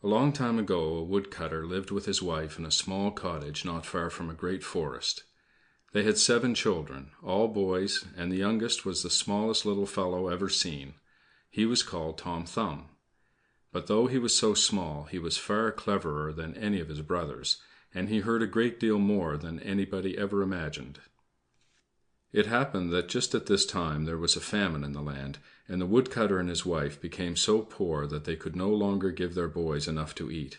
A long time ago a woodcutter lived with his wife in a small cottage not far from a great forest. They had 7 children, all boys, and the youngest was the smallest little fellow ever seen. He was called Tom Thumb. But though he was so small, he was far cleverer than any of his brothers, and he heard a great deal more than anybody ever imagined. It happened that just at this time there was a famine in the land, and the woodcutter and his wife became so poor that they could no longer give their boys enough to eat.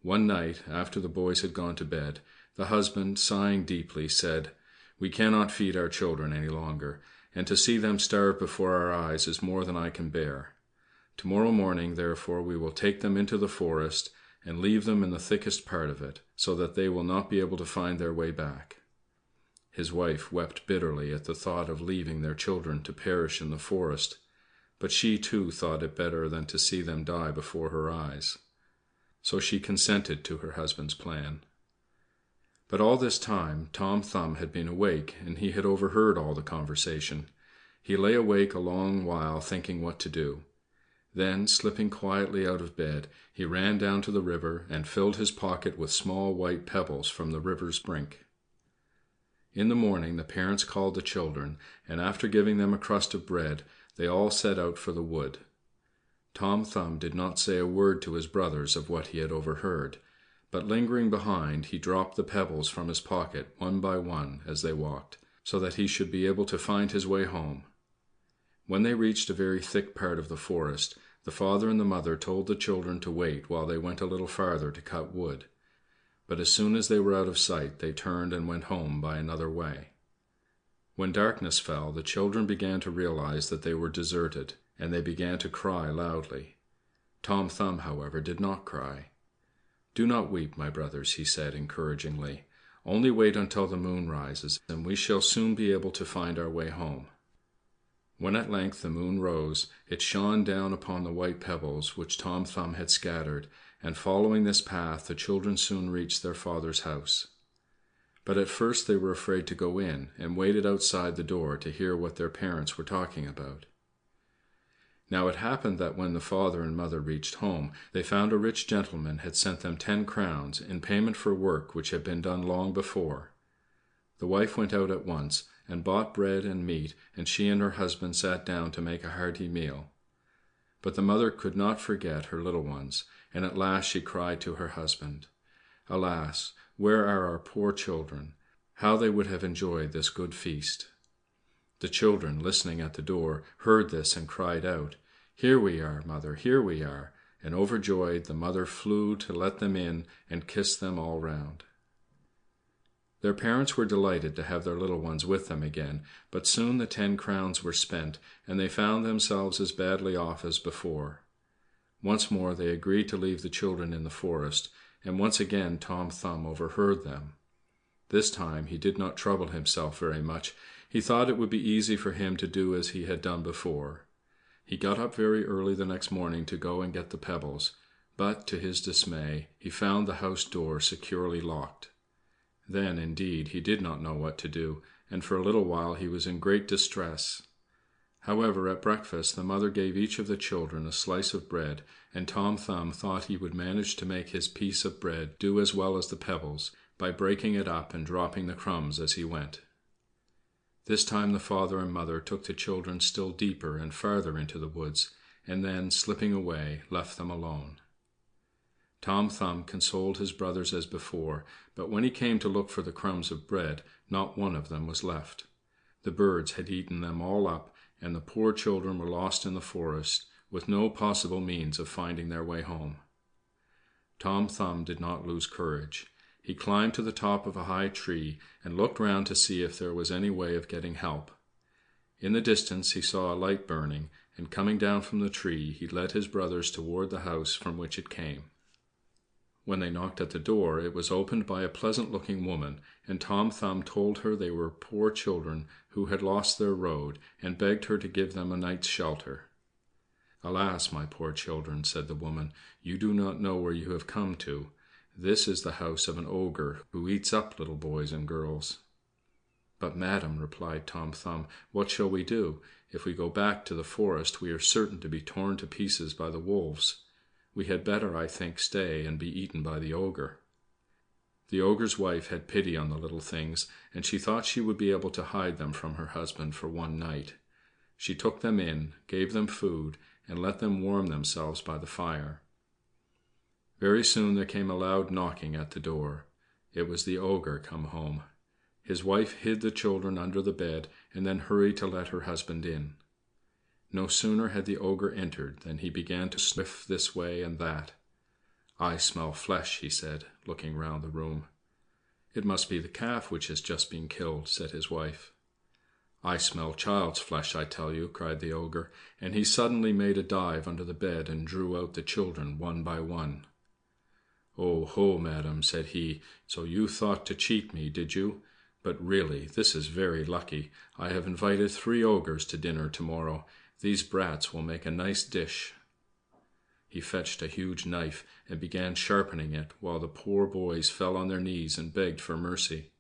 One night, after the boys had gone to bed, the husband, sighing deeply, said, "We cannot feed our children any longer, and to see them starve before our eyes is more than I can bear. Tomorrow morning, therefore, we will take them into the forest, and leave them in the thickest part of it, so that they will not be able to find their way back." His wife wept bitterly at the thought of leaving their children to perish in the forest, but she too thought it better than to see them die before her eyes. So she consented to her husband's plan. But all this time Tom Thumb had been awake, and he had overheard all the conversation. He lay awake a long while thinking what to do. Then, slipping quietly out of bed, he ran down to the river and filled his pocket with small white pebbles from the river's brink. In the morning the parents called the children, and after giving them a crust of bread, they all set out for the wood. Tom Thumb did not say a word to his brothers of what he had overheard, but lingering behind, he dropped the pebbles from his pocket one by one as they walked, so that he should be able to find his way home. When they reached a very thick part of the forest, the father and the mother told the children to wait while they went a little farther to cut wood. But as soon as they were out of sight, they turned and went home by another way. When darkness fell, the children began to realize that they were deserted, and they began to cry loudly. Tom Thumb, however, did not cry. "Do not weep, my brothers," he said encouragingly. "Only wait until the moon rises, and we shall soon be able to find our way home." When at length the moon rose, it shone down upon the white pebbles which Tom Thumb had scattered, and following this path the children soon reached their father's house. But at first they were afraid to go in, and waited outside the door to hear what their parents were talking about. Now it happened that when the father and mother reached home, they found a rich gentleman had sent them 10 crowns in payment for work which had been done long before. The wife went out at once, and bought bread and meat, and she and her husband sat down to make a hearty meal. But the mother could not forget her little ones, and at last she cried to her husband, "Alas, where are our poor children? How they would have enjoyed this good feast!" The children, listening at the door, heard this and cried out, "Here we are, mother, here we are!" and overjoyed, the mother flew to let them in and kissed them all round. Their parents were delighted to have their little ones with them again, but soon the 10 crowns were spent, and they found themselves as badly off as before. Once more they agreed to leave the children in the forest, and once again Tom Thumb overheard them. This time he did not trouble himself very much. He thought it would be easy for him to do as he had done before. He got up very early the next morning to go and get the pebbles, but, to his dismay, he found the house door securely locked. Then, indeed, he did not know what to do, and for a little while he was in great distress. However, at breakfast the mother gave each of the children a slice of bread, and Tom Thumb thought he would manage to make his piece of bread do as well as the pebbles, by breaking it up and dropping the crumbs as he went. This time the father and mother took the children still deeper and farther into the woods, and then, slipping away, left them alone. Tom Thumb consoled his brothers as before, but when he came to look for the crumbs of bread, not one of them was left. The birds had eaten them all up, and the poor children were lost in the forest, with no possible means of finding their way home. Tom Thumb did not lose courage. He climbed to the top of a high tree, and looked round to see if there was any way of getting help. In the distance he saw a light burning, and coming down from the tree, he led his brothers toward the house from which it came. When they knocked at the door, it was opened by a pleasant-looking woman, and Tom Thumb told her they were poor children who had lost their road, and begged her to give them a night's shelter. "Alas, my poor children," said the woman, "you do not know where you have come to. This is the house of an ogre, who eats up little boys and girls." "But, madam," replied Tom Thumb, "what shall we do? If we go back to the forest we are certain to be torn to pieces by the wolves. We had better, I think, stay and be eaten by the ogre." The ogre's wife had pity on the little things, and she thought she would be able to hide them from her husband for one night. She took them in, gave them food, and let them warm themselves by the fire. Very soon there came a loud knocking at the door. It was the ogre come home. His wife hid the children under the bed, and then hurried to let her husband in. No sooner had the ogre entered than he began to sniff this way and that. "I smell flesh," he said, looking round the room. "It must be the calf which has just been killed," said his wife. "I smell child's flesh, I tell you," cried the ogre, and he suddenly made a dive under the bed and drew out the children one by one. "Oh, ho, madam," said he, "so you thought to cheat me, did you? But really this is very lucky. I have invited 3 ogres to dinner to-morrow. These brats will make a nice dish." He fetched a huge knife and began sharpening it, while the poor boys fell on their knees and begged for mercy.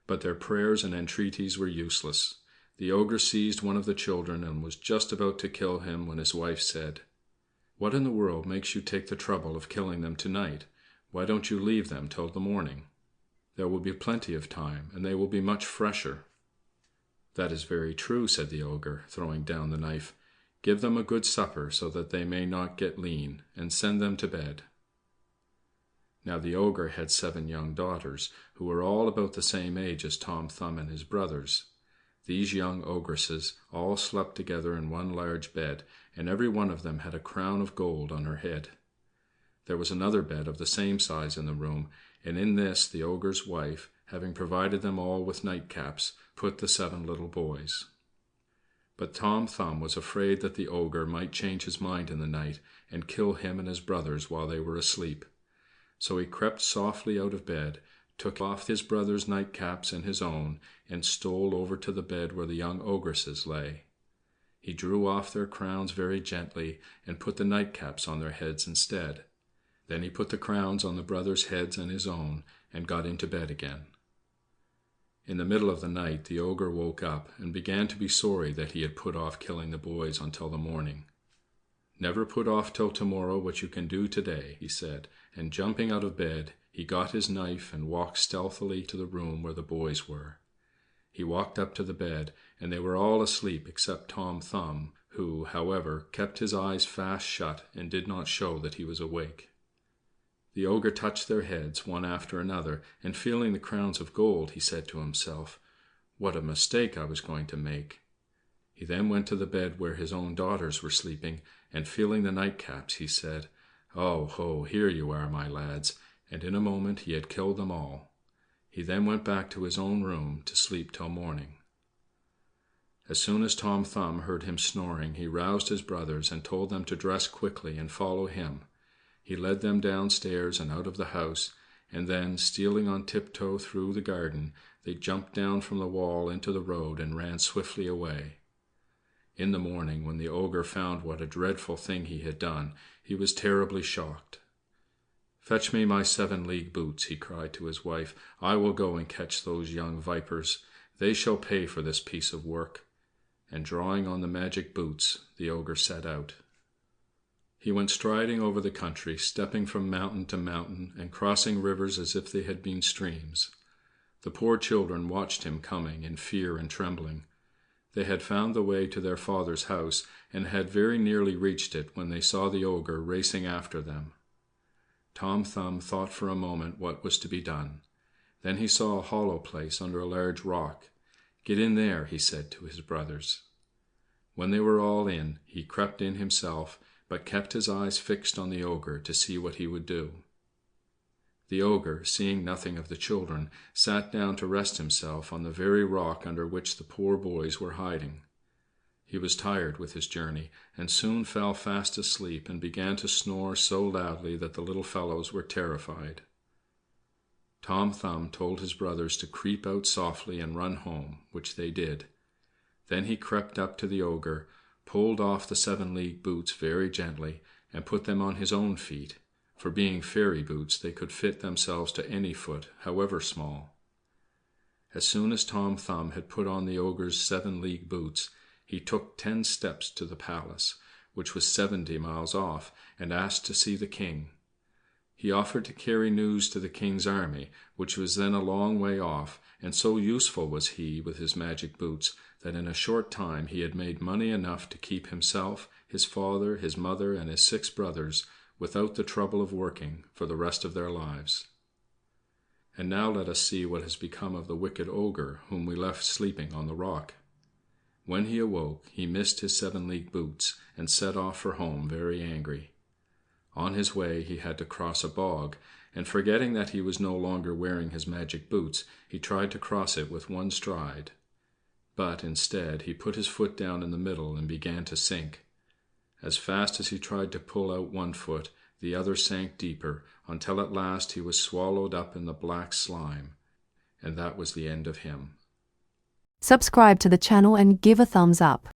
But their prayers and entreaties were useless. The ogre seized one of the children and was just about to kill him when his wife said, "What in the world makes you take the trouble of killing them tonight? Why don't you leave them till the morning? There will be plenty of time, and they will be much fresher." "That is very true," said the ogre, throwing down the knife. "Give them a good supper, so that they may not get lean, and send them to bed." Now the ogre had 7 young daughters, who were all about the same age as Tom Thumb and his brothers. These young ogresses all slept together in one large bed, and every one of them had a crown of gold on her head. There was another bed of the same size in the room, and in this the ogre's wife, having provided them all with nightcaps, put the 7 little boys. But Tom Thumb was afraid that the ogre might change his mind in the night and kill him and his brothers while they were asleep. So he crept softly out of bed, took off his brothers' nightcaps and his own, and stole over to the bed where the young ogresses lay. He drew off their crowns very gently, and put the nightcaps on their heads instead. Then he put the crowns on the brothers' heads and his own, and got into bed again. In the middle of the night the ogre woke up, and began to be sorry that he had put off killing the boys until the morning. "Never put off till tomorrow what you can do today," he said, and jumping out of bed, he got his knife and walked stealthily to the room where the boys were. He walked up to the bed, and they were all asleep except Tom Thumb, who, however, kept his eyes fast shut and did not show that he was awake. The ogre touched their heads, one after another, and feeling the crowns of gold, he said to himself, "What a mistake I was going to make." He then went to the bed where his own daughters were sleeping, and feeling the nightcaps, he said, "Oh, ho, here you are, my lads," and in a moment he had killed them all. He then went back to his own room to sleep till morning. As soon as Tom Thumb heard him snoring, he roused his brothers and told them to dress quickly and follow him. He led them downstairs and out of the house, and then, stealing on tiptoe through the garden, they jumped down from the wall into the road and ran swiftly away. In the morning, when the ogre found what a dreadful thing he had done, he was terribly shocked. "Fetch me my 7-league boots," he cried to his wife. "I will go and catch those young vipers. They shall pay for this piece of work." And drawing on the magic boots, the ogre set out. He went striding over the country, stepping from mountain to mountain, and crossing rivers as if they had been streams. The poor children watched him coming in fear and trembling. They had found the way to their father's house, and had very nearly reached it when they saw the ogre racing after them. Tom Thumb thought for a moment what was to be done. Then he saw a hollow place under a large rock. "Get in there," he said to his brothers. When they were all in, he crept in himself, but kept his eyes fixed on the ogre to see what he would do. The ogre, seeing nothing of the children, sat down to rest himself on the very rock under which the poor boys were hiding. He was tired with his journey, and soon fell fast asleep and began to snore so loudly that the little fellows were terrified. Tom Thumb told his brothers to creep out softly and run home, which they did. Then he crept up to the ogre, pulled off the 7-league boots very gently, and put them on his own feet, for being fairy boots they could fit themselves to any foot, however small. As soon as Tom Thumb had put on the ogre's 7-league boots, he took 10 steps to the palace, which was 70 miles off, and asked to see the king. He offered to carry news to the king's army, which was then a long way off, and so useful was he with his magic boots that in a short time he had made money enough to keep himself, his father, his mother, and his 6 brothers, without the trouble of working, for the rest of their lives. And now let us see what has become of the wicked ogre whom we left sleeping on the rock. When he awoke, he missed his 7-league boots, and set off for home very angry. On his way he had to cross a bog, and forgetting that he was no longer wearing his magic boots, he tried to cross it with one stride. But, instead, he put his foot down in the middle and began to sink. As fast as he tried to pull out one foot, the other sank deeper, until at last he was swallowed up in the black slime. And that was the end of him. Subscribe to the channel and give a thumbs up.